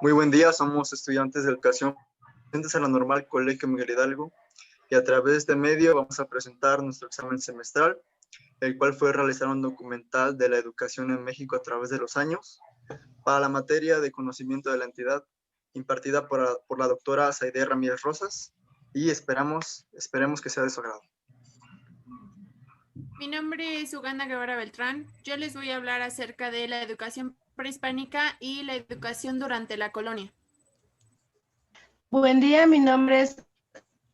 Muy buen día, somos estudiantes de educación presentes a la Normal Colegio Miguel Hidalgo y a través de este medio vamos a presentar nuestro examen semestral, el cual fue realizar un documental de la educación en México a través de los años para la materia de conocimiento de la entidad impartida por la doctora Zaide Ramírez Rosas y esperemos que sea de su agrado. Mi nombre es Uganda Guevara Beltrán. Yo les voy a hablar acerca de la educación prehispánica y la educación durante la colonia. Buen día, mi nombre es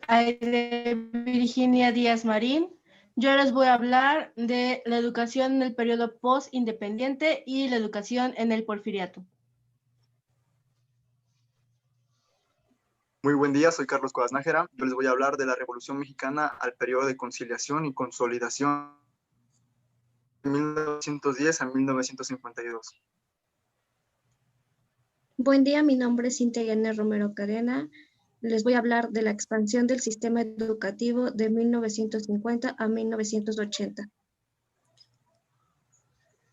Aide Virginia Díaz Marín. Yo les voy a hablar de la educación en el periodo post-independiente y la educación en el porfiriato. Muy buen día, soy Carlos Cuevas Nájera. Yo les voy a hablar de la Revolución Mexicana al periodo de conciliación y consolidación de 1910 a 1952. Buen día, mi nombre es Cintia Yanez Romero Cadena. Les voy a hablar de la expansión del sistema educativo de 1950 a 1980.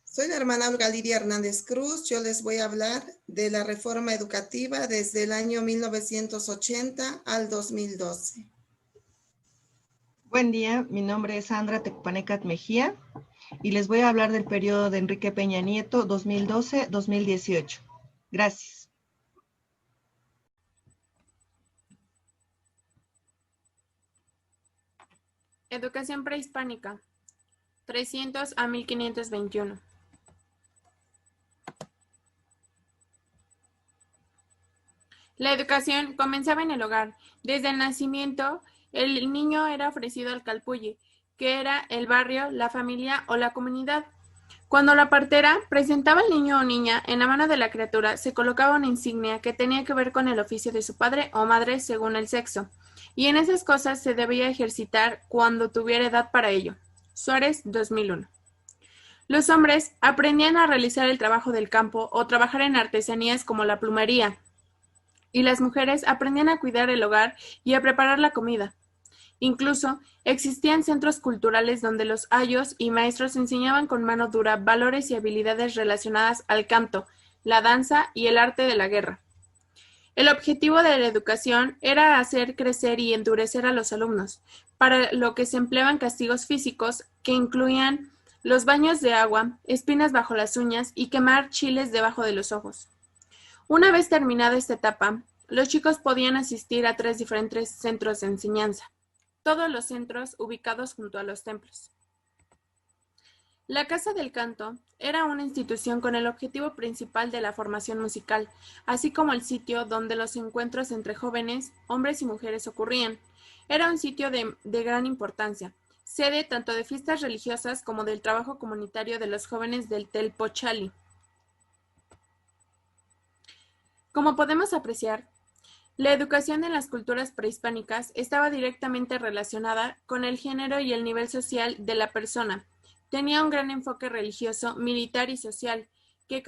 Soy la hermana Olga Lidia Hernández Cruz. Yo les voy a hablar de la reforma educativa desde el año 1980 al 2012. Buen día, mi nombre es Sandra Tecpanecat Mejía y les voy a hablar del periodo de Enrique Peña Nieto 2012-2018. Gracias. Educación prehispánica, 300 a 1521. La educación comenzaba en el hogar. Desde el nacimiento, el niño era ofrecido al calpulli, que era el barrio, la familia o la comunidad. Cuando la partera presentaba al niño o niña, en la mano de la criatura se colocaba una insignia que tenía que ver con el oficio de su padre o madre según el sexo, y en esas cosas se debía ejercitar cuando tuviera edad para ello. Suárez, 2001. Los hombres aprendían a realizar el trabajo del campo o trabajar en artesanías como la plumería, y las mujeres aprendían a cuidar el hogar y a preparar la comida. Incluso existían centros culturales donde los ayos y maestros enseñaban con mano dura valores y habilidades relacionadas al canto, la danza y el arte de la guerra. El objetivo de la educación era hacer crecer y endurecer a los alumnos, para lo que se empleaban castigos físicos que incluían los baños de agua, espinas bajo las uñas y quemar chiles debajo de los ojos. Una vez terminada esta etapa, los chicos podían asistir a 3 diferentes centros de enseñanza, todos los centros ubicados junto a los templos. La Casa del Canto era una institución con el objetivo principal de la formación musical, así como el sitio donde los encuentros entre jóvenes, hombres y mujeres ocurrían. Era un sitio de gran importancia, sede tanto de fiestas religiosas como del trabajo comunitario de los jóvenes del Telpochali. Como podemos apreciar, la educación en las culturas prehispánicas estaba directamente relacionada con el género y el nivel social de la persona. Tenía un gran enfoque religioso, militar y social, que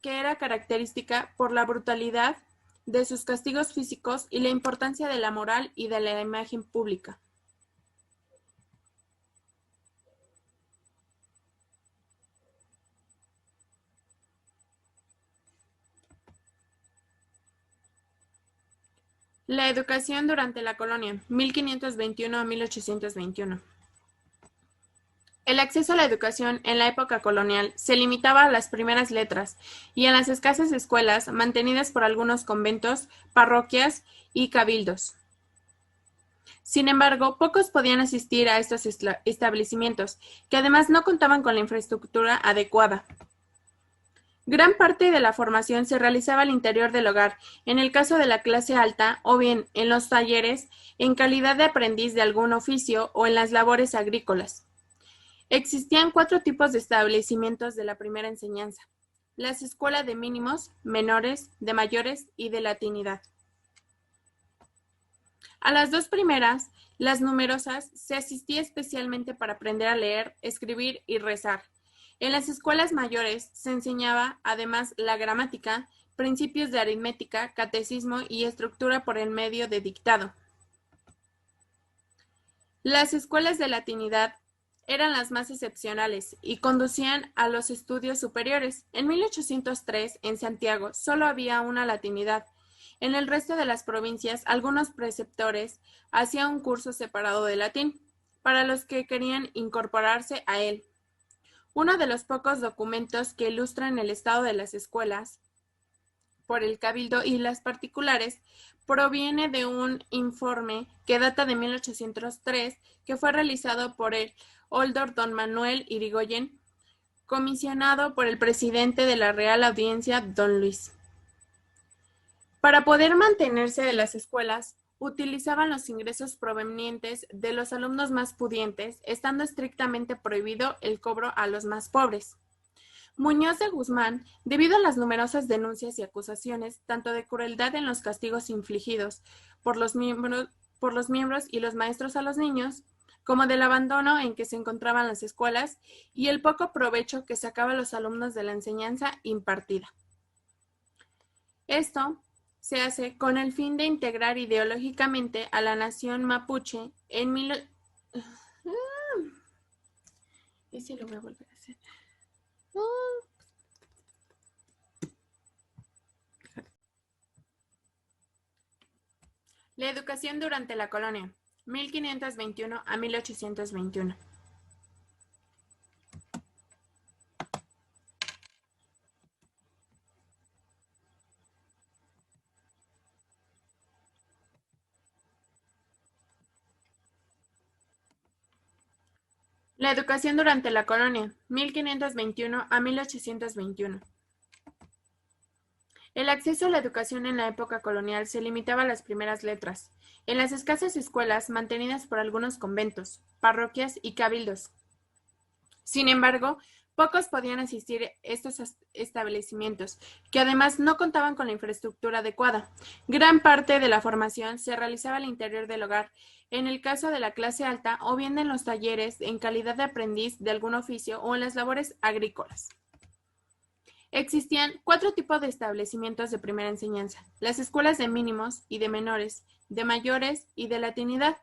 era característica por la brutalidad de sus castigos físicos y la importancia de la moral y de la imagen pública. La educación durante la colonia, 1521 a 1821. El acceso a la educación en la época colonial se limitaba a las primeras letras y a las escasas escuelas mantenidas por algunos conventos, parroquias y cabildos. Sin embargo, pocos podían asistir a estos establecimientos, que además no contaban con la infraestructura adecuada. Gran parte de la formación se realizaba al interior del hogar, en el caso de la clase alta, o bien en los talleres, en calidad de aprendiz de algún oficio o en las labores agrícolas. Existían 4 tipos de establecimientos de la primera enseñanza: las escuelas de mínimos, menores, de mayores y de latinidad. A las 2 primeras, las numerosas, se asistía especialmente para aprender a leer, escribir y rezar. En las escuelas mayores se enseñaba, además, la gramática, principios de aritmética, catecismo y estructura por el medio de dictado. Las escuelas de latinidad eran las más excepcionales y conducían a los estudios superiores. En 1803, en Santiago, solo había una latinidad. En el resto de las provincias, algunos preceptores hacían un curso separado de latín para los que querían incorporarse a él. Uno de los pocos documentos que ilustran el estado de las escuelas por el Cabildo y las particulares proviene de un informe que data de 1803 que fue realizado por el oidor don Manuel Irigoyen, comisionado por el presidente de la Real Audiencia, don Luis. Para poder mantenerse de las escuelas, utilizaban los ingresos provenientes de los alumnos más pudientes, estando estrictamente prohibido el cobro a los más pobres. Muñoz de Guzmán, debido a las numerosas denuncias y acusaciones, tanto de crueldad en los castigos infligidos por los miembros y los maestros a los niños, como del abandono en que se encontraban las escuelas y el poco provecho que sacaban los alumnos de la enseñanza impartida. Esto se hace con el fin de integrar ideológicamente a la nación mapuche en Ese lo voy a volver a hacer. La educación durante la colonia, 1521 a 1821. La educación durante la colonia, 1521 a 1821. El acceso a la educación en la época colonial se limitaba a las primeras letras, en las escasas escuelas mantenidas por algunos conventos, parroquias y cabildos. Sin embargo, pocos podían asistir a estos establecimientos, que además no contaban con la infraestructura adecuada. Gran parte de la formación se realizaba al interior del hogar, en el caso de la clase alta, o bien en los talleres en calidad de aprendiz de algún oficio o en las labores agrícolas. Existían 4 tipos de establecimientos de primera enseñanza: las escuelas de mínimos y de menores, de mayores y de latinidad.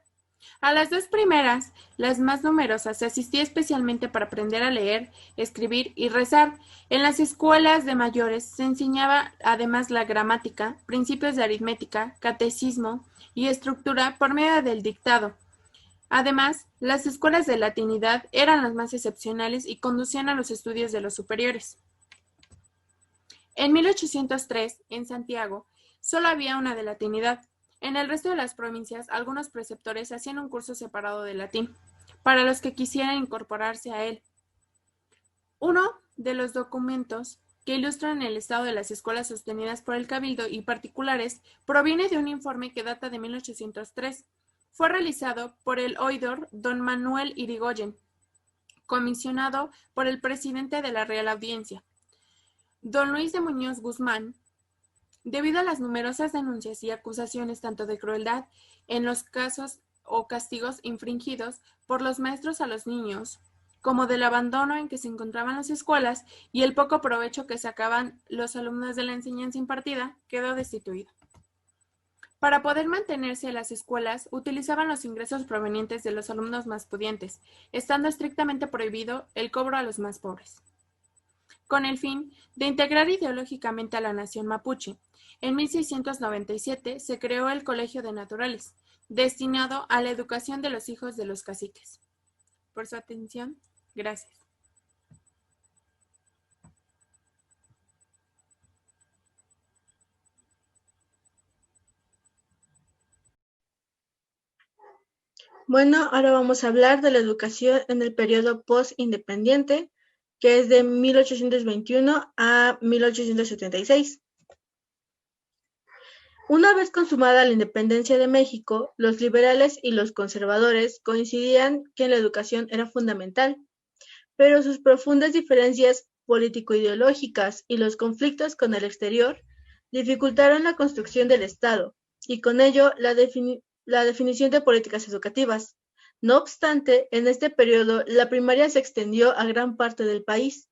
A las 2 primeras, las más numerosas, se asistía especialmente para aprender a leer, escribir y rezar. En las escuelas de mayores se enseñaba además la gramática, principios de aritmética, catecismo y estructura por medio del dictado. Además, las escuelas de latinidad eran las más excepcionales y conducían a los estudios de los superiores. En 1803, en Santiago, solo había una de latinidad. En el resto de las provincias, algunos preceptores hacían un curso separado de latín, para los que quisieran incorporarse a él. Uno de los documentos que ilustran el estado de las escuelas sostenidas por el Cabildo y particulares proviene de un informe que data de 1803. Fue realizado por el oidor don Manuel Irigoyen, comisionado por el presidente de la Real Audiencia, don Luis de Muñoz Guzmán. Debido a las numerosas denuncias y acusaciones tanto de crueldad en los casos o castigos infringidos por los maestros a los niños, como del abandono en que se encontraban las escuelas y el poco provecho que sacaban los alumnos de la enseñanza impartida, quedó destituido. Para poder mantenerse las escuelas, utilizaban los ingresos provenientes de los alumnos más pudientes, estando estrictamente prohibido el cobro a los más pobres. Con el fin de integrar ideológicamente a la nación mapuche, en 1697 se creó el Colegio de Naturales, destinado a la educación de los hijos de los caciques. Por su atención, gracias. Bueno, ahora vamos a hablar de la educación en el periodo post-independiente, que es de 1821 a 1876. Una vez consumada la independencia de México, los liberales y los conservadores coincidían que la educación era fundamental, pero sus profundas diferencias político-ideológicas y los conflictos con el exterior dificultaron la construcción del Estado y con ello la definición de políticas educativas. No obstante, en este periodo la primaria se extendió a gran parte del país.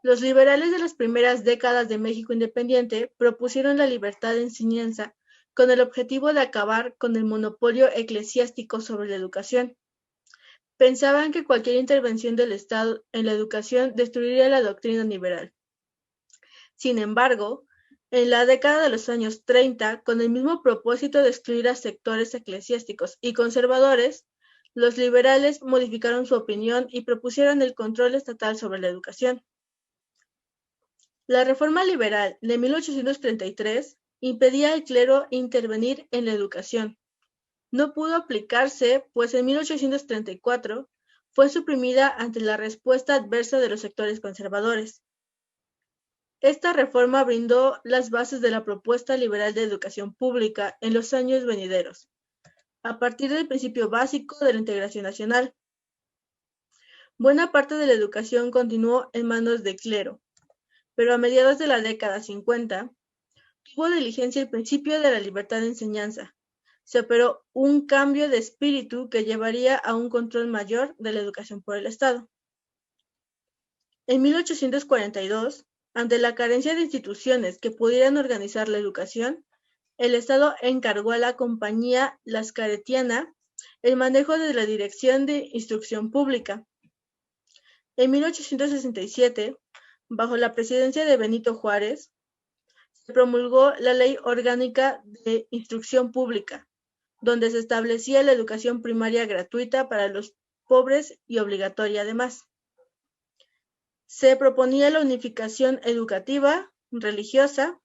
Los liberales de las primeras décadas de México independiente propusieron la libertad de enseñanza con el objetivo de acabar con el monopolio eclesiástico sobre la educación. Pensaban que cualquier intervención del Estado en la educación destruiría la doctrina liberal. Sin embargo, en la década de los años 30, con el mismo propósito de excluir a sectores eclesiásticos y conservadores, los liberales modificaron su opinión y propusieron el control estatal sobre la educación. La reforma liberal de 1833 impedía al clero intervenir en la educación. No pudo aplicarse, pues en 1834 fue suprimida ante la respuesta adversa de los sectores conservadores. Esta reforma brindó las bases de la propuesta liberal de educación pública en los años venideros, a partir del principio básico de la integración nacional. Buena parte de la educación continuó en manos del clero, pero a mediados de la década 50 tuvo diligencia el principio de la libertad de enseñanza. Se operó un cambio de espíritu que llevaría a un control mayor de la educación por el Estado. En 1842, ante la carencia de instituciones que pudieran organizar la educación, el Estado encargó a la Compañía Lascaretiana el manejo de la Dirección de Instrucción Pública. En 1867, bajo la presidencia de Benito Juárez, se promulgó la Ley Orgánica de Instrucción Pública, donde se establecía la educación primaria gratuita para los pobres y obligatoria además. Se proponía la unificación educativa, religiosa,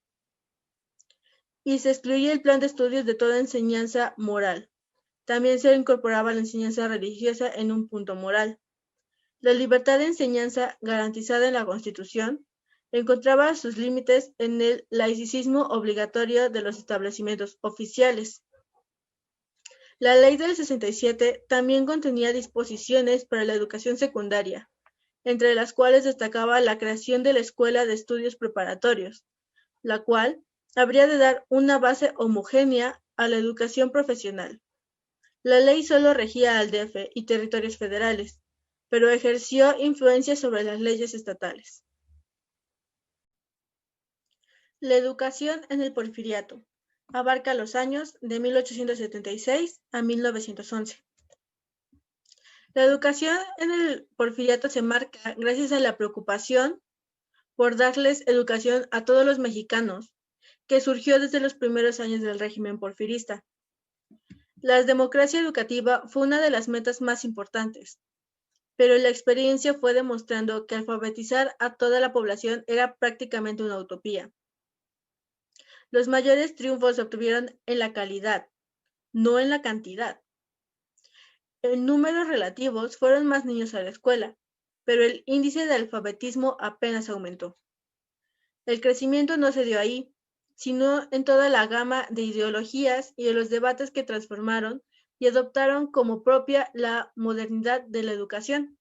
y se excluía el plan de estudios de toda enseñanza moral. También se incorporaba la enseñanza religiosa en un punto moral. La libertad de enseñanza garantizada en la Constitución encontraba sus límites en el laicismo obligatorio de los establecimientos oficiales. La Ley del 67 también contenía disposiciones para la educación secundaria, entre las cuales destacaba la creación de la Escuela de Estudios Preparatorios, la cual habría de dar una base homogénea a la educación profesional. La ley solo regía al DF y territorios federales, pero ejerció influencia sobre las leyes estatales. La educación en el Porfiriato abarca los años de 1876 a 1911. La educación en el Porfiriato se marca gracias a la preocupación por darles educación a todos los mexicanos, que surgió desde los primeros años del régimen porfirista. La democracia educativa fue una de las metas más importantes, pero la experiencia fue demostrando que alfabetizar a toda la población era prácticamente una utopía. Los mayores triunfos se obtuvieron en la calidad, no en la cantidad. En números relativos fueron más niños a la escuela, pero el índice de alfabetismo apenas aumentó. El crecimiento no se dio ahí, sino en toda la gama de ideologías y de los debates que transformaron y adoptaron como propia la modernidad de la educación.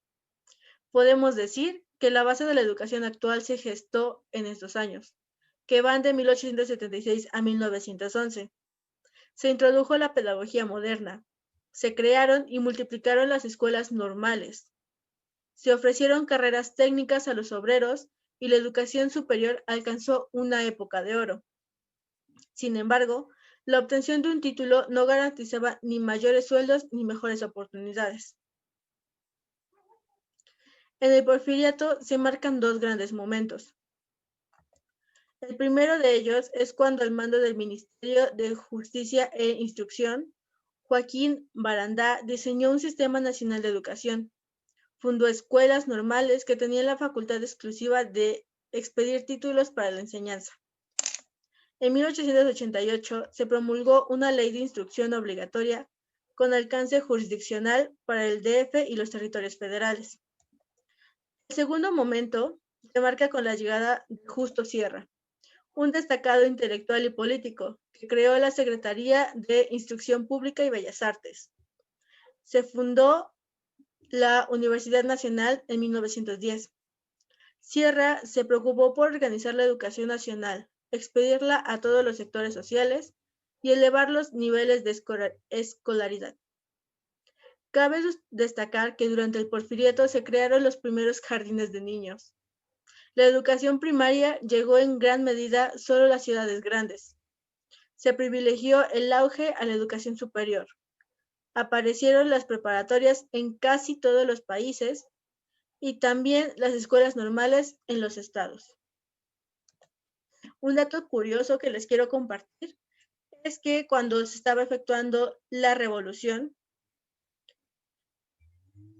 Podemos decir que la base de la educación actual se gestó en estos años, que van de 1876 a 1911. Se introdujo la pedagogía moderna, se crearon y multiplicaron las escuelas normales, se ofrecieron carreras técnicas a los obreros y la educación superior alcanzó una época de oro. Sin embargo, la obtención de un título no garantizaba ni mayores sueldos ni mejores oportunidades. En el Porfiriato se marcan dos grandes momentos. El primero de ellos es cuando al mando del Ministerio de Justicia e Instrucción, Joaquín Barandá diseñó un sistema nacional de educación. Fundó escuelas normales que tenían la facultad exclusiva de expedir títulos para la enseñanza. En 1888 se promulgó una ley de instrucción obligatoria con alcance jurisdiccional para el DF y los territorios federales. El segundo momento se marca con la llegada de Justo Sierra, un destacado intelectual y político que creó la Secretaría de Instrucción Pública y Bellas Artes. Se fundó la Universidad Nacional en 1910. Sierra se preocupó por organizar la educación nacional, expedirla a todos los sectores sociales y elevar los niveles de escolaridad. Cabe destacar que durante el Porfiriato se crearon los primeros jardines de niños. La educación primaria llegó en gran medida solo a las ciudades grandes. Se privilegió el auge a la educación superior. aparecieron las preparatorias en casi todos los países y también las escuelas normales en los estados. Un dato curioso que les quiero compartir es que cuando se estaba efectuando la revolución,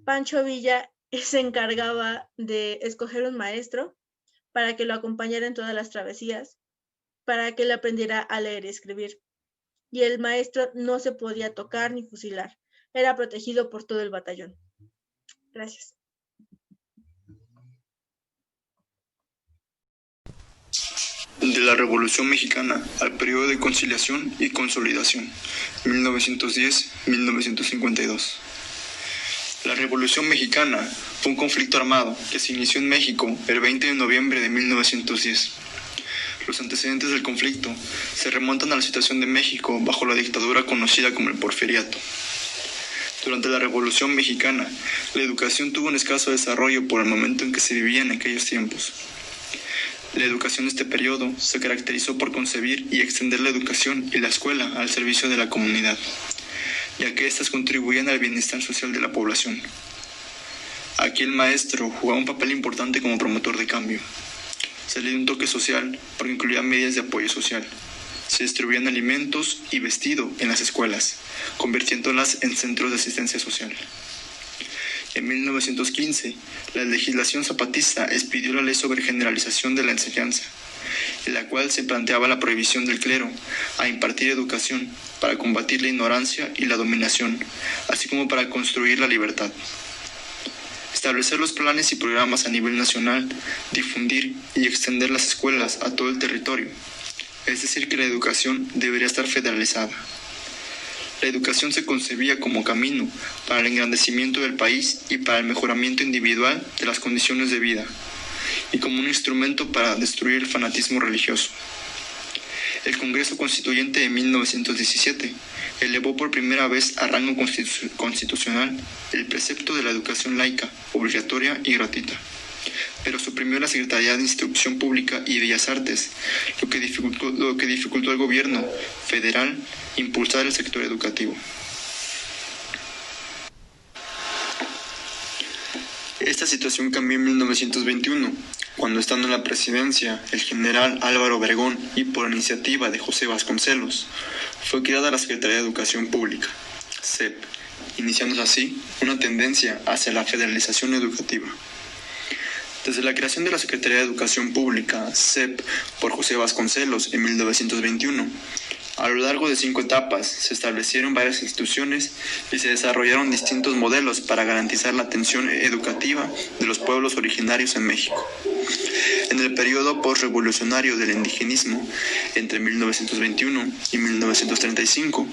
Pancho Villa se encargaba de escoger un maestro para que lo acompañara en todas las travesías, para que él aprendiera a leer y escribir. Y el maestro no se podía tocar ni fusilar. Era protegido por todo el batallón. Gracias. De la Revolución Mexicana al periodo de conciliación y consolidación, 1910-1952. La Revolución Mexicana fue un conflicto armado que se inició en México el 20 de noviembre de 1910. Los antecedentes del conflicto se remontan a la situación de México bajo la dictadura conocida como el Porfiriato. Durante la Revolución Mexicana, la educación tuvo un escaso desarrollo por el momento en que se vivía en aquellos tiempos. La educación de este periodo se caracterizó por concebir y extender la educación y la escuela al servicio de la comunidad, ya que éstas contribuían al bienestar social de la población. Aquí el maestro jugaba un papel importante como promotor de cambio. Se le dio un toque social porque incluía medidas de apoyo social. Se distribuían alimentos y vestido en las escuelas, convirtiéndolas en centros de asistencia social. En 1915, la legislación zapatista expidió la ley sobre generalización de la enseñanza, en la cual se planteaba la prohibición del clero a impartir educación para combatir la ignorancia y la dominación, así como para construir la libertad. Establecer los planes y programas a nivel nacional, difundir y extender las escuelas a todo el territorio, es decir que la educación debería estar federalizada. La educación se concebía como camino para el engrandecimiento del país y para el mejoramiento individual de las condiciones de vida, y como un instrumento para destruir el fanatismo religioso. El Congreso Constituyente de 1917 elevó por primera vez a rango constitucional el precepto de la educación laica, obligatoria y gratuita, pero suprimió la Secretaría de Instrucción Pública y Bellas Artes, lo que dificultó al gobierno federal impulsar el sector educativo. Esta situación cambió en 1921, cuando estando en la presidencia el general Álvaro Obregón y por iniciativa de José Vasconcelos, fue creada la Secretaría de Educación Pública, SEP, iniciándose así una tendencia hacia la federalización educativa. Desde la creación de la Secretaría de Educación Pública, SEP, por José Vasconcelos en 1921, a lo largo de 5 etapas se establecieron varias instituciones y se desarrollaron distintos modelos para garantizar la atención educativa de los pueblos originarios en México. En el periodo postrevolucionario del indigenismo, entre 1921 y 1935,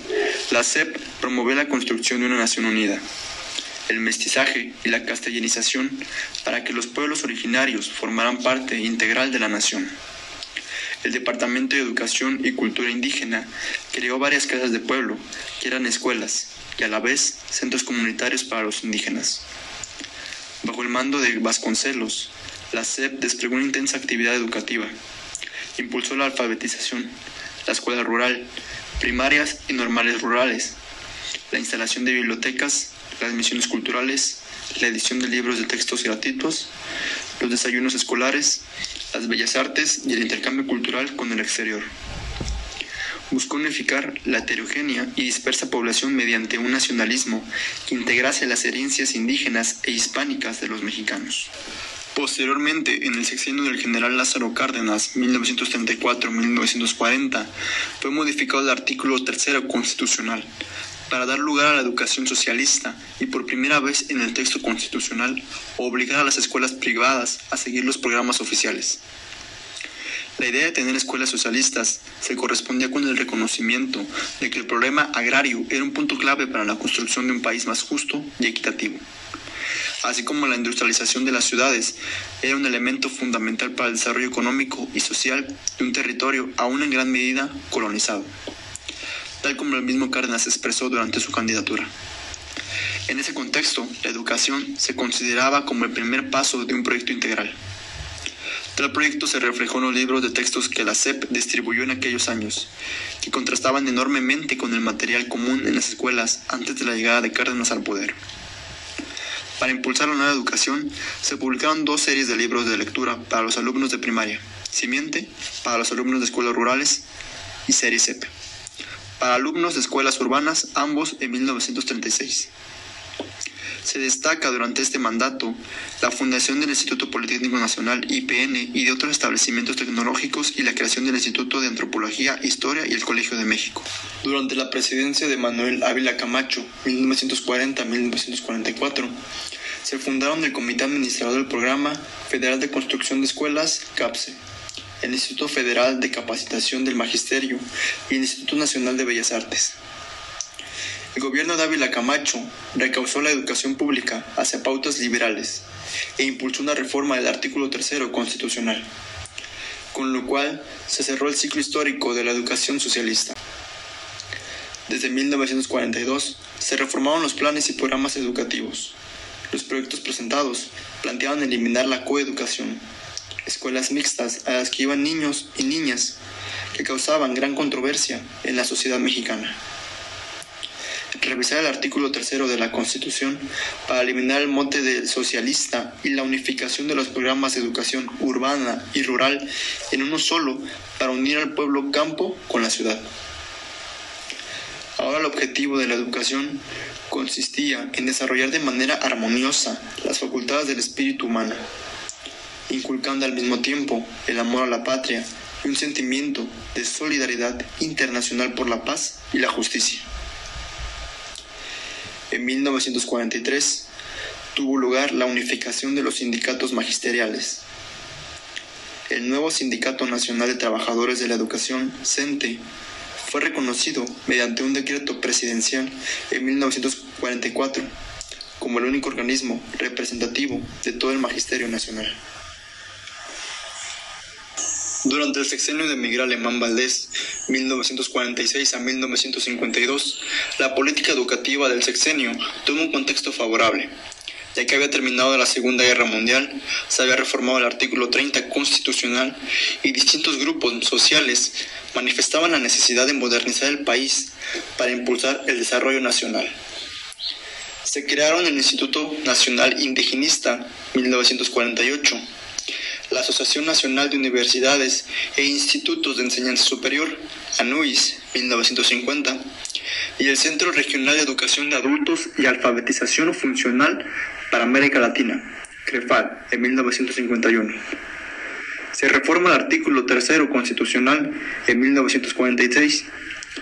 la SEP promovió la construcción de una nación unida, el mestizaje y la castellanización para que los pueblos originarios formaran parte integral de la nación. El Departamento de Educación y Cultura Indígena creó varias casas de pueblo, que eran escuelas, y a la vez centros comunitarios para los indígenas. Bajo el mando de Vasconcelos, la SEP desplegó una intensa actividad educativa. Impulsó la alfabetización, la escuela rural, primarias y normales rurales, la instalación de bibliotecas, las misiones culturales, la edición de libros de textos gratuitos, los desayunos escolares, las bellas artes y el intercambio cultural con el exterior. Buscó unificar la heterogénea y dispersa población mediante un nacionalismo que integrase las herencias indígenas e hispánicas de los mexicanos. Posteriormente, en el sexenio del general Lázaro Cárdenas, 1934-1940, fue modificado el artículo 3 constitucional para dar lugar a la educación socialista y por primera vez en el texto constitucional obligar a las escuelas privadas a seguir los programas oficiales. La idea de tener escuelas socialistas se correspondía con el reconocimiento de que el problema agrario era un punto clave para la construcción de un país más justo y equitativo, así como la industrialización de las ciudades era un elemento fundamental para el desarrollo económico y social de un territorio aún en gran medida colonizado, tal como el mismo Cárdenas expresó durante su candidatura. En ese contexto, la educación se consideraba como el primer paso de un proyecto integral. Tal proyecto se reflejó en los libros de textos que la SEP distribuyó en aquellos años, que contrastaban enormemente con el material común en las escuelas antes de la llegada de Cárdenas al poder. Para impulsar la nueva educación, se publicaron 2 series de libros de lectura para los alumnos de primaria, Simiente, para los alumnos de escuelas rurales, y serie SEP, para alumnos de escuelas urbanas, ambos en 1936. Se destaca durante este mandato la fundación del Instituto Politécnico Nacional IPN y de otros establecimientos tecnológicos y la creación del Instituto de Antropología, Historia y el Colegio de México. Durante la presidencia de Manuel Ávila Camacho, 1940-1944, se fundaron el Comité Administrador del Programa Federal de Construcción de Escuelas, CAPSE, el Instituto Federal de Capacitación del Magisterio y el Instituto Nacional de Bellas Artes. El gobierno de Ávila Camacho recausó la educación pública hacia pautas liberales e impulsó una reforma del artículo 3 constitucional, con lo cual se cerró el ciclo histórico de la educación socialista. Desde 1942 se reformaron los planes y programas educativos. Los proyectos presentados planteaban eliminar la coeducación, escuelas mixtas a las que iban niños y niñas que causaban gran controversia en la sociedad mexicana. Revisar el artículo 3 de la Constitución para eliminar el mote de socialista y la unificación de los programas de educación urbana y rural en uno solo para unir al pueblo campo con la ciudad. Ahora el objetivo de la educación consistía en desarrollar de manera armoniosa las facultades del espíritu humano, inculcando al mismo tiempo el amor a la patria y un sentimiento de solidaridad internacional por la paz y la justicia. En 1943 tuvo lugar la unificación de los sindicatos magisteriales. El nuevo Sindicato Nacional de Trabajadores de la Educación, CENTE, fue reconocido mediante un decreto presidencial en 1944 como el único organismo representativo de todo el magisterio nacional. Durante el sexenio de Miguel Alemán Valdés, 1946 a 1952, la política educativa del sexenio tuvo un contexto favorable, ya que había terminado la Segunda Guerra Mundial, se había reformado el artículo 30 constitucional y distintos grupos sociales manifestaban la necesidad de modernizar el país para impulsar el desarrollo nacional. Se crearon el Instituto Nacional Indigenista, 1948, la Asociación Nacional de Universidades e Institutos de Enseñanza Superior, ANUIS, 1950, y el Centro Regional de Educación de Adultos y Alfabetización Funcional para América Latina, CREFAL, en 1951. Se reforma el artículo 3 constitucional en 1946,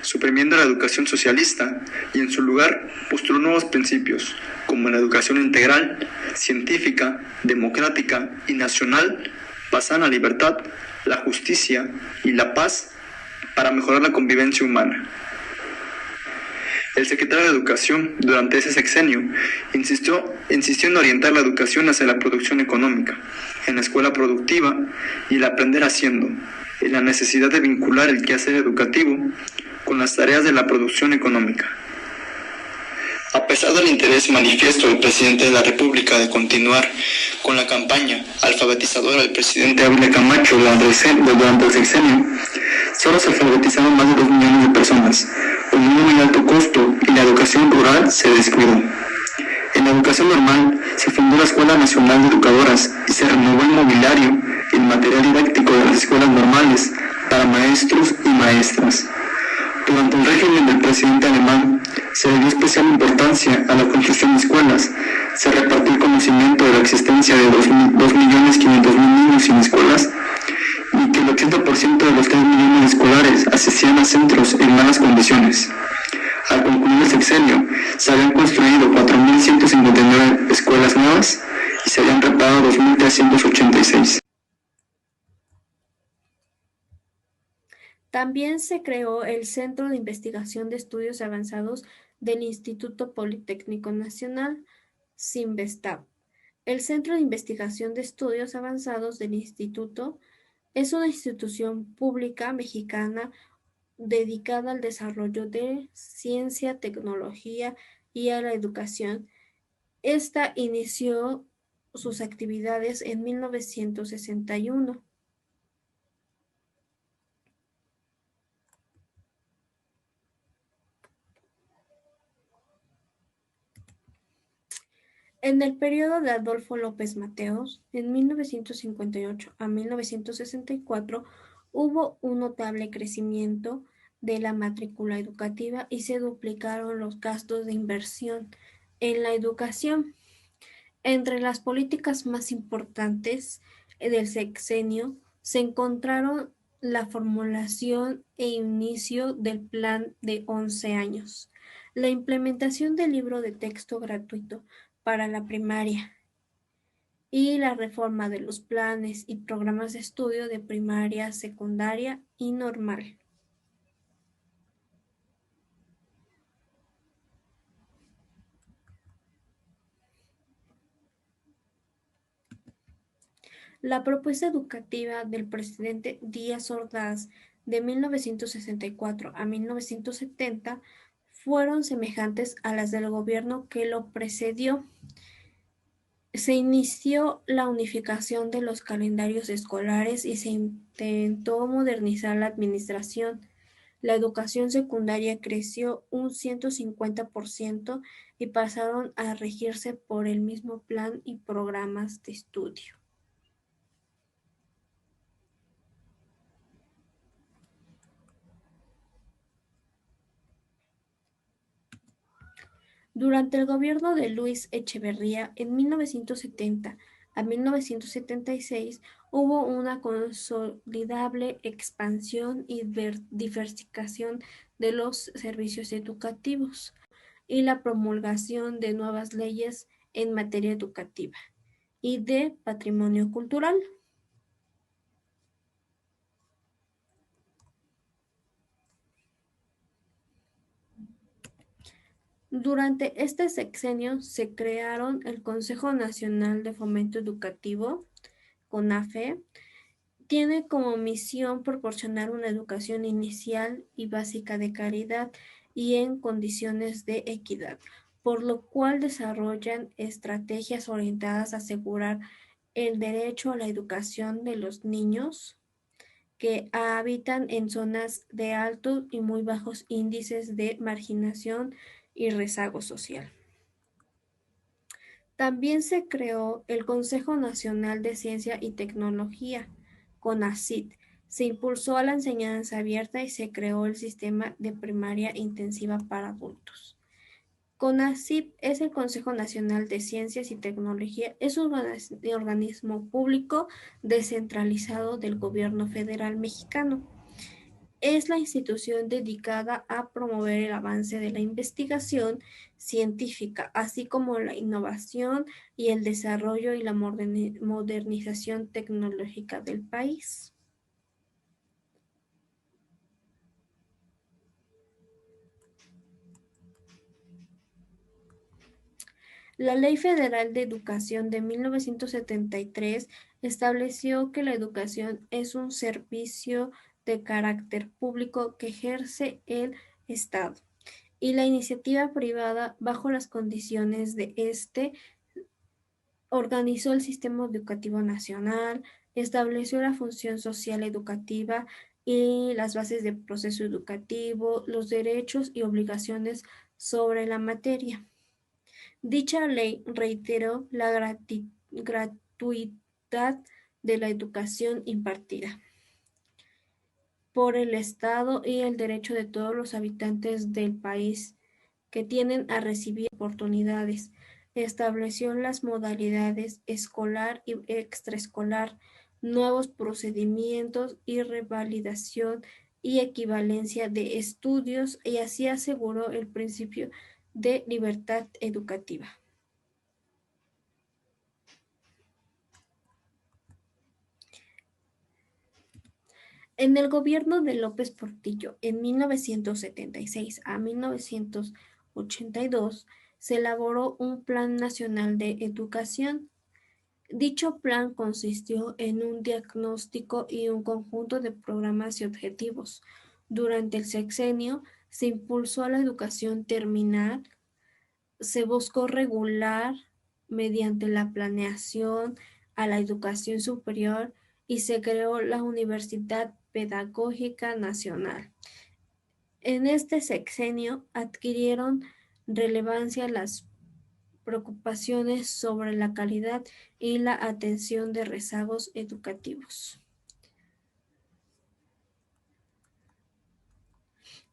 suprimiendo la educación socialista y en su lugar postuló nuevos principios, como la educación integral, científica, democrática y nacional, basada en la libertad, la justicia y la paz para mejorar la convivencia humana. El secretario de Educación, durante ese sexenio, insistió en orientar la educación hacia la producción económica, en la escuela productiva y el aprender haciendo, en la necesidad de vincular el quehacer educativo con las tareas de la producción económica. A pesar del interés manifiesto del presidente de la República de continuar con la campaña alfabetizadora del presidente Ávila Camacho durante el sexenio, solo se alfabetizaron más de 2 millones de personas, con un muy alto costo, y la educación rural se descuidó. En la educación normal se fundó la Escuela Nacional de Educadoras y se renovó el mobiliario y el material didáctico de las escuelas normales para maestros y maestras. Durante el régimen del presidente alemán, se le dio especial importancia a la construcción de escuelas. Se repartió el conocimiento de la existencia de 2.500.000 niños sin escuelas y que el 80% de los 3 millones de escolares asistían a centros en malas condiciones. Al concluir el sexenio, se habían construido 4.159 escuelas nuevas y se habían reparado 2.386. También se creó el Centro de Investigación de Estudios Avanzados del Instituto Politécnico Nacional, CINVESTAB. El Centro de Investigación de Estudios Avanzados del Instituto es una institución pública mexicana dedicada al desarrollo de ciencia, tecnología y a la educación. Esta inició sus actividades en 1961. En el periodo de Adolfo López Mateos, en 1958 a 1964, hubo un notable crecimiento de la matrícula educativa y se duplicaron los gastos de inversión en la educación. Entre las políticas más importantes del sexenio se encontraron la formulación e inicio del Plan de 11 años, la implementación del libro de texto gratuito para la primaria y la reforma de los planes y programas de estudio de primaria, secundaria y normal. La propuesta educativa del presidente Díaz Ordaz de 1964 a 1970 fueron semejantes a las del gobierno que lo precedió. Se inició la unificación de los calendarios escolares y se intentó modernizar la administración. La educación secundaria creció un 150% y pasaron a regirse por el mismo plan y programas de estudio. Durante el gobierno de Luis Echeverría, en 1970 a 1976, hubo una consolidable expansión y diversificación de los servicios educativos y la promulgación de nuevas leyes en materia educativa y de patrimonio cultural. Durante este sexenio se crearon el Consejo Nacional de Fomento Educativo, CONAFE. Tiene como misión proporcionar una educación inicial y básica de calidad y en condiciones de equidad, por lo cual desarrollan estrategias orientadas a asegurar el derecho a la educación de los niños que habitan en zonas de altos y muy bajos índices de marginación y rezago social. También se creó el Consejo Nacional de Ciencia y Tecnología, CONACYT. Se impulsó a la enseñanza abierta y se creó el sistema de primaria intensiva para adultos. CONACYT es el Consejo Nacional de Ciencias y Tecnología, es un organismo público descentralizado del gobierno federal mexicano. Es la institución dedicada a promover el avance de la investigación científica, así como la innovación y el desarrollo y la modernización tecnológica del país. La Ley Federal de Educación de 1973 estableció que la educación es un servicio de carácter público que ejerce el Estado y la iniciativa privada, bajo las condiciones de organizó el sistema educativo nacional, estableció la función social educativa y las bases del proceso educativo, los derechos y obligaciones sobre la materia. Dicha ley reiteró la gratuidad de la educación impartida por el Estado y el derecho de todos los habitantes del país que tienen a recibir oportunidades. Estableció las modalidades escolar y extraescolar, nuevos procedimientos y revalidación y equivalencia de estudios y así aseguró el principio de libertad educativa. En el gobierno de López Portillo, en 1976 a 1982, se elaboró un Plan Nacional de Educación. Dicho plan consistió en un diagnóstico y un conjunto de programas y objetivos. Durante el sexenio se impulsó a la educación terminal, se buscó regular mediante la planeación a la educación superior y se creó la Universidad Pedagógica Nacional. En este sexenio adquirieron relevancia las preocupaciones sobre la calidad y la atención de rezagos educativos.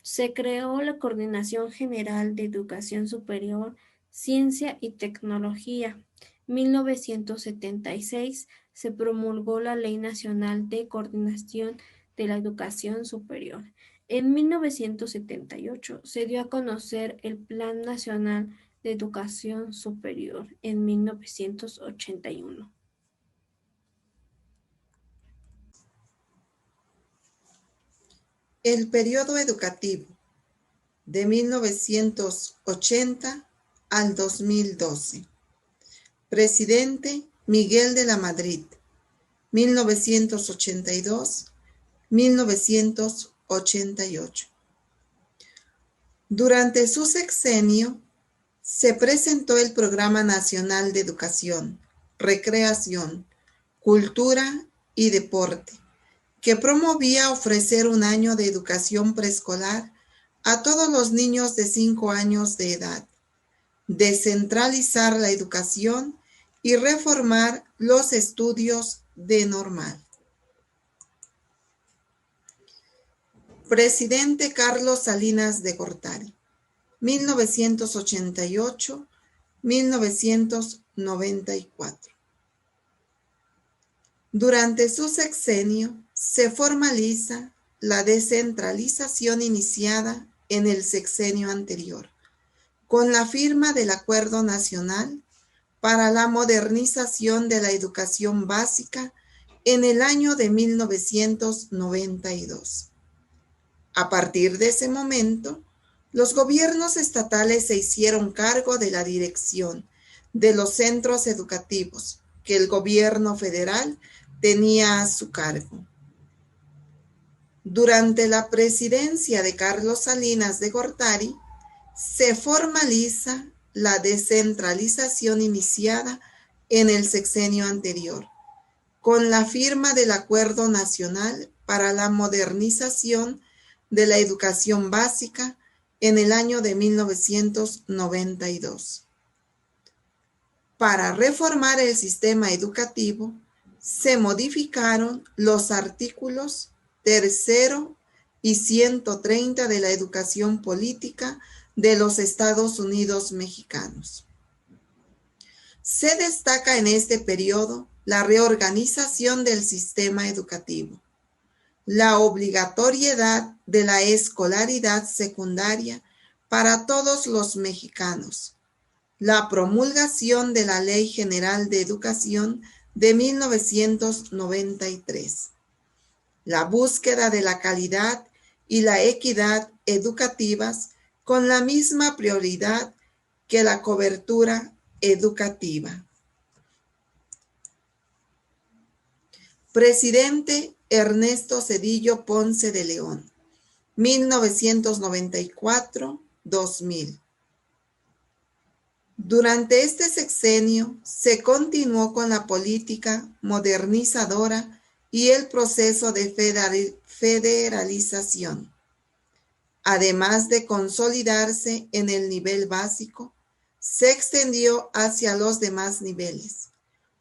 Se creó la Coordinación General de Educación Superior, Ciencia y Tecnología. 1976 se promulgó la Ley Nacional de Coordinación de la Educación Superior. En 1978 se dio a conocer el Plan Nacional de Educación Superior en 1981. El periodo educativo de 1980 al 2012. Presidente Miguel de la Madrid, 1982-1988. Durante su sexenio se presentó el Programa Nacional de Educación, Recreación, Cultura y Deporte, que promovía ofrecer un año de educación preescolar a todos los niños de 5 años de edad, descentralizar la educación y reformar los estudios de normal. Presidente Carlos Salinas de Gortari, 1988-1994. Durante su sexenio se formaliza la descentralización iniciada en el sexenio anterior, con la firma del Acuerdo Nacional para la Modernización de la Educación Básica en el año de 1992. A partir de ese momento, los gobiernos estatales se hicieron cargo de la dirección de los centros educativos que el gobierno federal tenía a su cargo. Durante la presidencia de Carlos Salinas de Gortari, se formaliza la descentralización iniciada en el sexenio anterior, con la firma del Acuerdo Nacional para la Modernización de la Educación Básica en el año de 1992. Para reformar el sistema educativo, se modificaron los artículos 3 y 130 de la Educación Política de los Estados Unidos mexicanos. Se destaca en este periodo la reorganización del sistema educativo, la obligatoriedad de la escolaridad secundaria para todos los mexicanos, la promulgación de la Ley General de Educación de 1993, la búsqueda de la calidad y la equidad educativas con la misma prioridad que la cobertura educativa. Presidente Ernesto Zedillo Ponce de León, 1994-2000. Durante este sexenio se continuó con la política modernizadora y el proceso de federalización. Además de consolidarse en el nivel básico, se extendió hacia los demás niveles,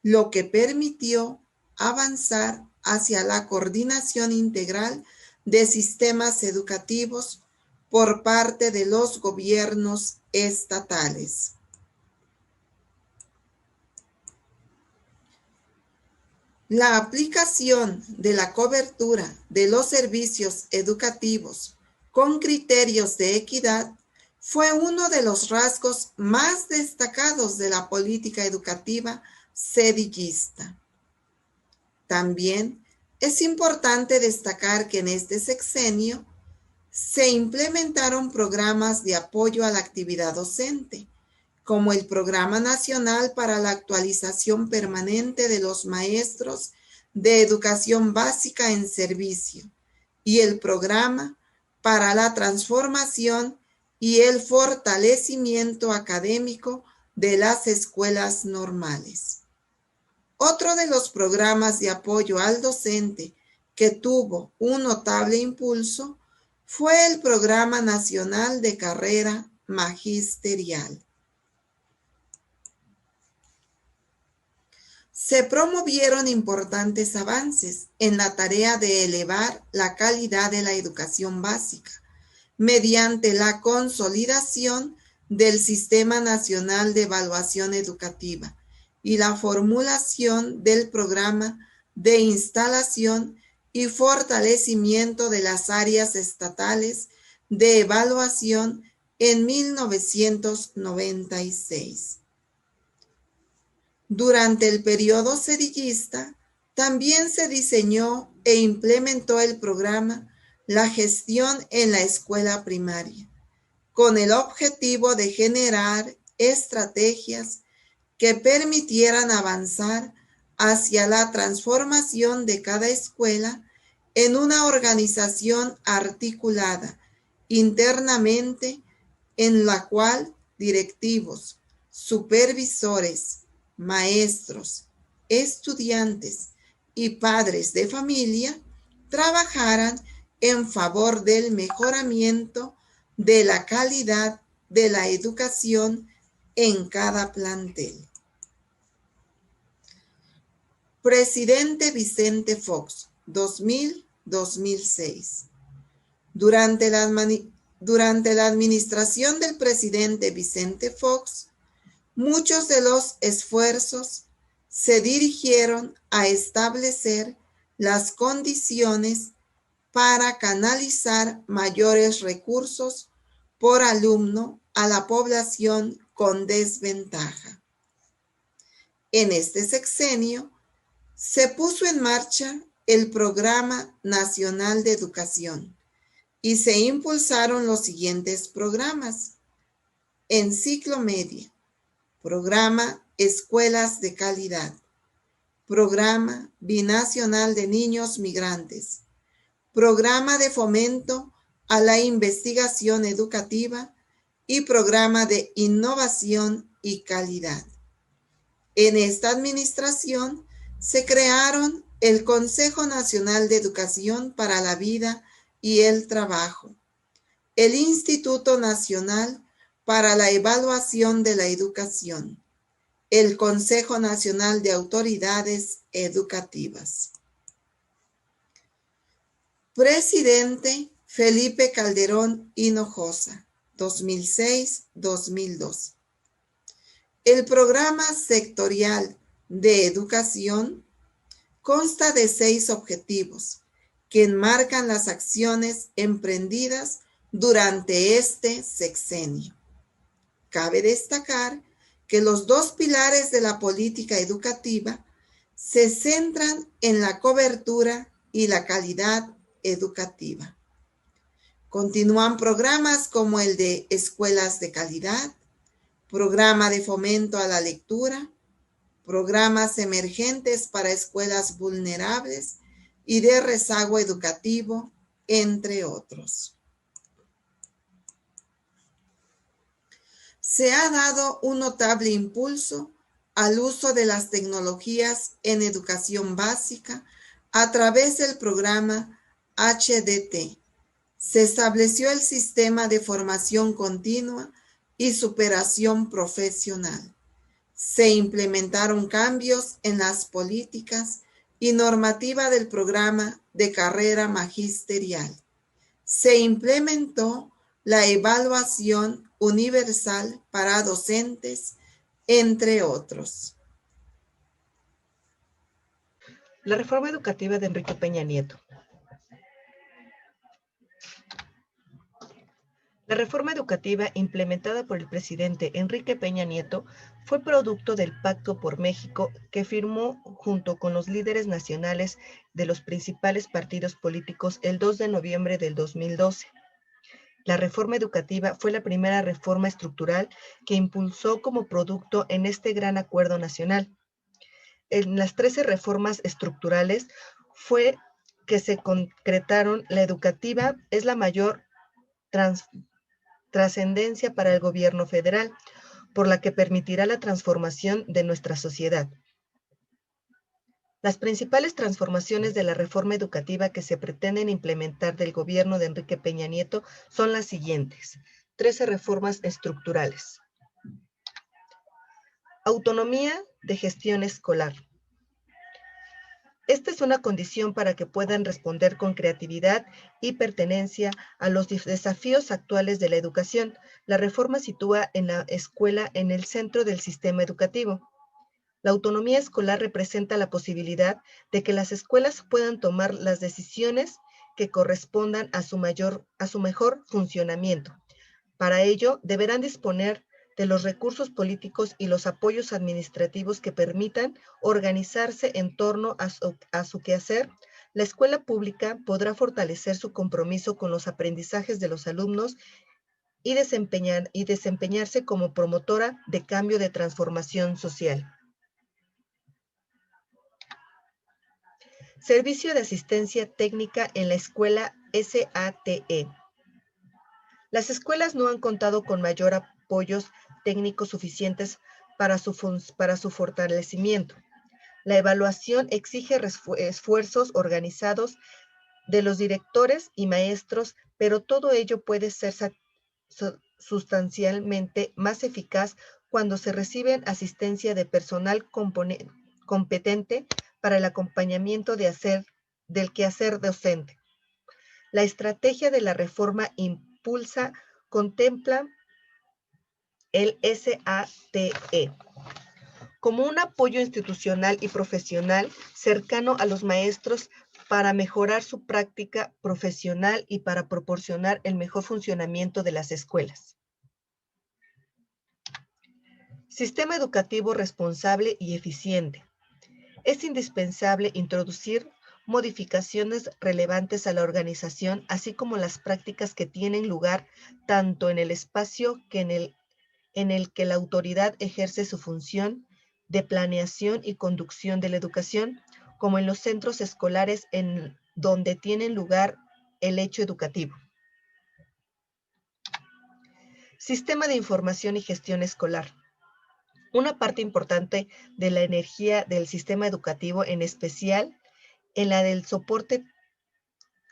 lo que permitió avanzar hacia la coordinación integral de sistemas educativos por parte de los gobiernos estatales. La aplicación de la cobertura de los servicios educativos con criterios de equidad fue uno de los rasgos más destacados de la política educativa zedillista. También es importante destacar que en este sexenio se implementaron programas de apoyo a la actividad docente, como el Programa Nacional para la Actualización Permanente de los Maestros de Educación Básica en Servicio y el Programa para la Transformación y el Fortalecimiento Académico de las Escuelas Normales. Otro de los programas de apoyo al docente que tuvo un notable impulso fue el Programa Nacional de Carrera Magisterial. Se promovieron importantes avances en la tarea de elevar la calidad de la educación básica mediante la consolidación del Sistema Nacional de Evaluación Educativa y la formulación del programa de instalación y fortalecimiento de las áreas estatales de evaluación en 1996. Durante el periodo sedillista, también se diseñó e implementó el programa La Gestión en la Escuela Primaria, con el objetivo de generar estrategias que permitieran avanzar hacia la transformación de cada escuela en una organización articulada internamente, en la cual directivos, supervisores, maestros, estudiantes y padres de familia trabajaran en favor del mejoramiento de la calidad de la educación en cada plantel. Presidente Vicente Fox, 2000-2006. Durante la administración del presidente Vicente Fox, muchos de los esfuerzos se dirigieron a establecer las condiciones para canalizar mayores recursos por alumno a la población con desventaja. En este sexenio se puso en marcha el Programa Nacional de Educación y se impulsaron los siguientes programas. En ciclo medio, Programa Escuelas de Calidad, Programa Binacional de Niños Migrantes, Programa de Fomento a la Investigación Educativa y Programa de Innovación y Calidad. En esta administración se crearon el Consejo Nacional de Educación para la Vida y el Trabajo, el Instituto Nacional para la Evaluación de la Educación, el Consejo Nacional de Autoridades Educativas. Presidente Felipe Calderón Hinojosa, 2006-2012. El programa sectorial de educación consta de 6 objetivos que enmarcan las acciones emprendidas durante este sexenio. Cabe destacar que los 2 pilares de la política educativa se centran en la cobertura y la calidad educativa. Continúan programas como el de Escuelas de Calidad, Programa de Fomento a la Lectura, programas emergentes para escuelas vulnerables y de rezago educativo, entre otros. Se ha dado un notable impulso al uso de las tecnologías en educación básica a través del programa HDT. Se estableció el sistema de formación continua y superación profesional. Se implementaron cambios en las políticas y normativa del programa de carrera magisterial. Se implementó la evaluación universal para docentes, entre otros. La reforma educativa de Enrique Peña Nieto. La reforma educativa implementada por el presidente Enrique Peña Nieto fue producto del Pacto por México que firmó junto con los líderes nacionales de los principales partidos políticos el 2 de noviembre del 2012. La reforma educativa fue la primera reforma estructural que impulsó como producto en este gran acuerdo nacional. En las 13 reformas estructurales fue que se concretaron. La educativa es la mayor trascendencia para el gobierno federal, por la que permitirá la transformación de nuestra sociedad. Las principales transformaciones de la reforma educativa que se pretenden implementar del gobierno de Enrique Peña Nieto son las siguientes: 13 reformas estructurales. Autonomía de gestión escolar. Esta es una condición para que puedan responder con creatividad y pertenencia a los desafíos actuales de la educación. La reforma sitúa en la escuela en el centro del sistema educativo. La autonomía escolar representa la posibilidad de que las escuelas puedan tomar las decisiones que correspondan a su mejor funcionamiento. Para ello, deberán disponer de los recursos políticos y los apoyos administrativos que permitan organizarse en torno a su quehacer. La escuela pública podrá fortalecer su compromiso con los aprendizajes de los alumnos y desempeñarse como promotora de cambio de transformación social. Servicio de asistencia técnica en la escuela SATE. Las escuelas no han contado con mayor apoyos técnicos suficientes para su fortalecimiento. La evaluación exige esfuerzos organizados de los directores y maestros, pero todo ello puede ser sustancialmente más eficaz cuando se reciben asistencia de personal competente para el acompañamiento del quehacer docente. La estrategia de la reforma Impulsa contempla el SATE como un apoyo institucional y profesional cercano a los maestros para mejorar su práctica profesional y para proporcionar el mejor funcionamiento de las escuelas. Sistema educativo responsable y eficiente. Es indispensable introducir modificaciones relevantes a la organización, así como las prácticas que tienen lugar tanto en el espacio que en el que la autoridad ejerce su función de planeación y conducción de la educación, como en los centros escolares en donde tiene lugar el hecho educativo. Sistema de información y gestión escolar. Una parte importante de la energía del sistema educativo, en especial en la del soporte,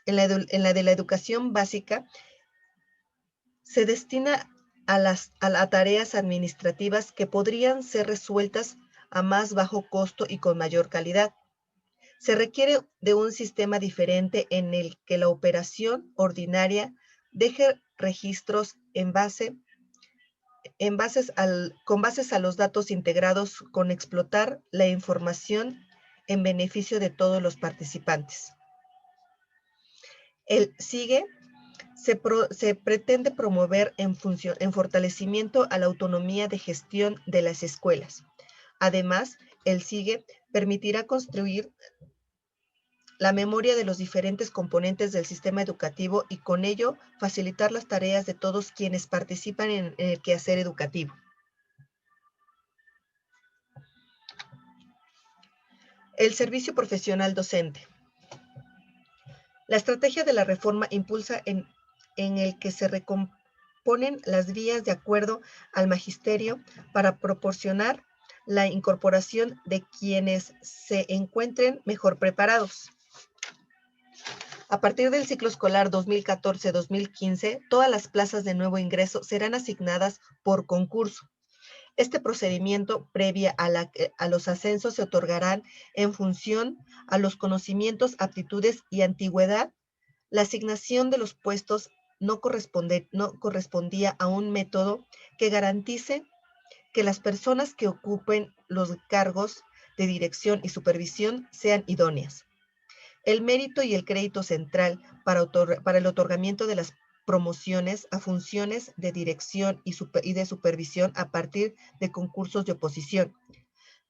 en la de la educación básica, se destina a tareas administrativas que podrían ser resueltas a más bajo costo y con mayor calidad. Se requiere de un sistema diferente en el que la operación ordinaria deje registros con bases a los datos integrados con explotar la información en beneficio de todos los participantes. El SIGUE se pretende promover en fortalecimiento a la autonomía de gestión de las escuelas. Además, el SIGUE permitirá construir la memoria de los diferentes componentes del sistema educativo y con ello facilitar las tareas de todos quienes participan en el quehacer educativo. El servicio profesional docente. La estrategia de la reforma impulsa en el que se recomponen las vías de acuerdo al magisterio para proporcionar la incorporación de quienes se encuentren mejor preparados. A partir del ciclo escolar 2014-2015, todas las plazas de nuevo ingreso serán asignadas por concurso. Este procedimiento, previa a los ascensos, se otorgarán en función a los conocimientos, aptitudes y antigüedad. La asignación de los puestos no correspondía a un método que garantice que las personas que ocupen los cargos de dirección y supervisión sean idóneas. El mérito y el crédito central para el otorgamiento de las promociones a funciones de dirección y de supervisión a partir de concursos de oposición.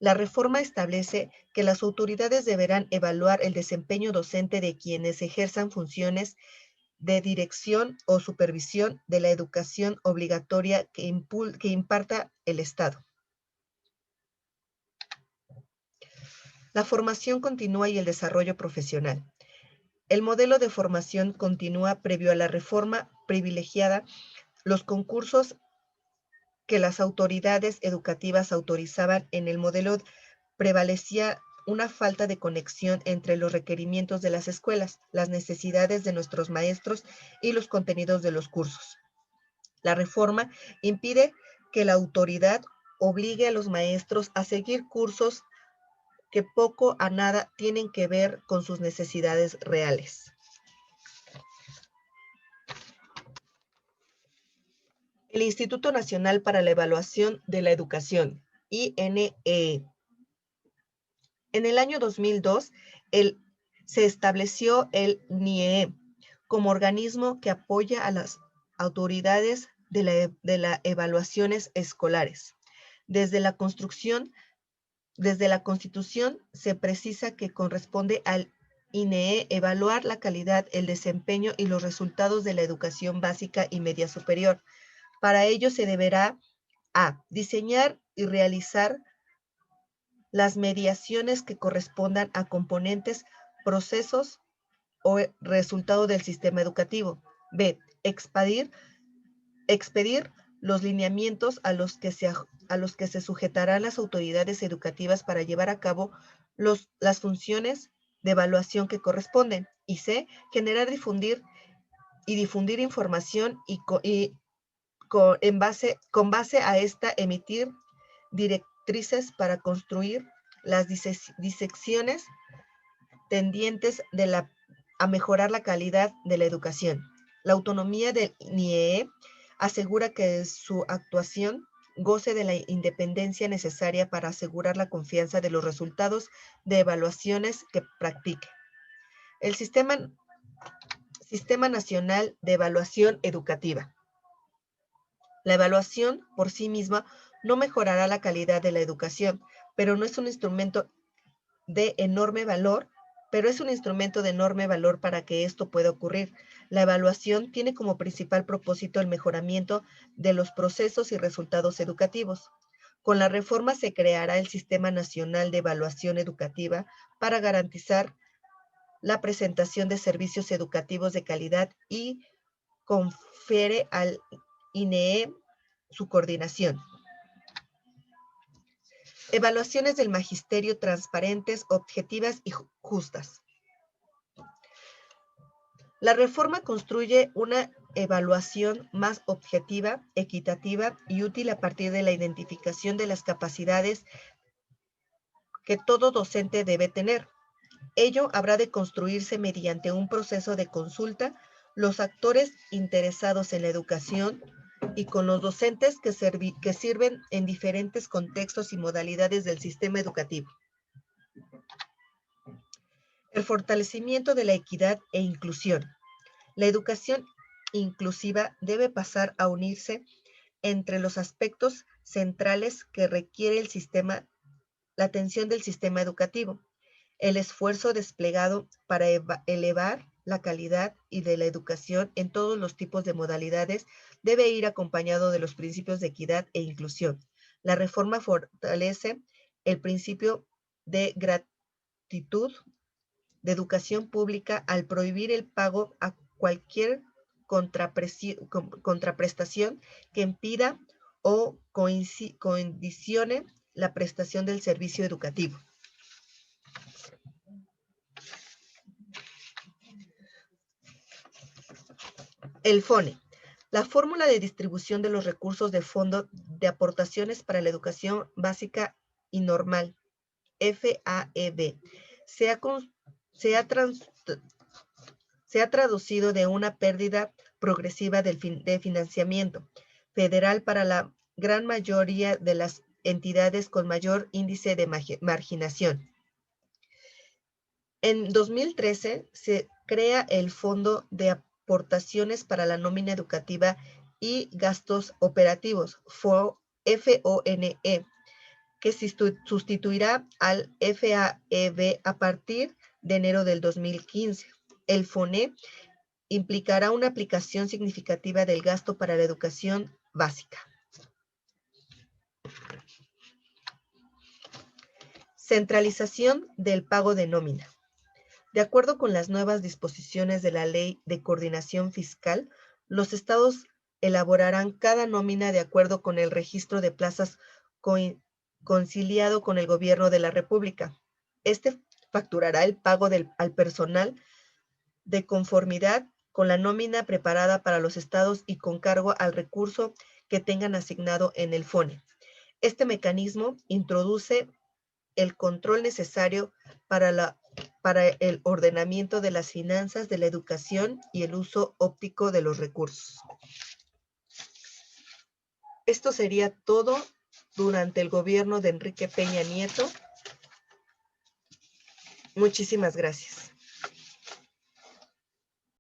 La reforma establece que las autoridades deberán evaluar el desempeño docente de quienes ejerzan funciones de dirección o supervisión de la educación obligatoria que imparta el Estado. La formación continua y el desarrollo profesional. El modelo de formación continua previo a la reforma privilegiada los concursos que las autoridades educativas autorizaban. En el modelo prevalecía una falta de conexión entre los requerimientos de las escuelas, las necesidades de nuestros maestros y los contenidos de los cursos. La reforma impide que la autoridad obligue a los maestros a seguir cursos que poco a nada tienen que ver con sus necesidades reales. El Instituto Nacional para la Evaluación de la Educación, INEE. En el año 2002, se estableció el NIEE como organismo que apoya a las autoridades de las evaluaciones escolares. Desde la Constitución se precisa que corresponde al INEE evaluar la calidad, el desempeño y los resultados de la educación básica y media superior. Para ello se deberá a. Diseñar y realizar las mediaciones que correspondan a componentes, procesos o resultado del sistema educativo. B. Expedir los lineamientos a los que se sujetarán las autoridades educativas para llevar a cabo las funciones de evaluación que corresponden. Y C. Generar, difundir información con base a esta emitir directrices para construir las disecciones tendientes a mejorar la calidad de la educación. La autonomía del NIEE asegura que su actuación goce de la independencia necesaria para asegurar la confianza de los resultados de evaluaciones que practique. El Sistema Nacional de Evaluación Educativa. La evaluación por sí misma no mejorará la calidad de la educación, pero es un instrumento de enorme valor para que esto pueda ocurrir. La evaluación tiene como principal propósito el mejoramiento de los procesos y resultados educativos. Con la reforma se creará el Sistema Nacional de Evaluación Educativa para garantizar la presentación de servicios educativos de calidad y confiere al INEE su coordinación. Evaluaciones del magisterio transparentes, objetivas y justas. La reforma construye una evaluación más objetiva, equitativa y útil a partir de la identificación de las capacidades que todo docente debe tener. Ello habrá de construirse mediante un proceso de consulta los actores interesados en la educación y con los docentes que sirven en diferentes contextos y modalidades del sistema educativo. El fortalecimiento de la equidad e inclusión. La educación inclusiva debe pasar a unirse entre los aspectos centrales que requiere la atención del sistema educativo. El esfuerzo desplegado para elevar la calidad y de la educación en todos los tipos de modalidades debe ir acompañado de los principios de equidad e inclusión. La reforma fortalece el principio de gratuidad de educación pública al prohibir el pago a cualquier contraprestación que impida o condicione la prestación del servicio educativo. El FONE, la fórmula de distribución de los recursos de Fondo de Aportaciones para la Educación Básica y Normal, FAEB, se ha traducido de una pérdida progresiva de financiamiento federal para la gran mayoría de las entidades con mayor índice de marginación. En 2013 se crea el Fondo de Aportaciones para la Nómina Educativa y Gastos Operativos, FONE, que sustituirá al FAEB a partir de enero del 2015. El FONE implicará una aplicación significativa del gasto para la educación básica. Centralización del pago de nómina. De acuerdo con las nuevas disposiciones de la Ley de Coordinación Fiscal, los estados elaborarán cada nómina de acuerdo con el registro de plazas conciliado con el Gobierno de la República. Este facturará el pago al personal de conformidad con la nómina preparada para los estados y con cargo al recurso que tengan asignado en el FONE. Este mecanismo introduce el control necesario para el ordenamiento de las finanzas, de la educación y el uso óptimo de los recursos. Esto sería todo durante el gobierno de Enrique Peña Nieto. Muchísimas gracias.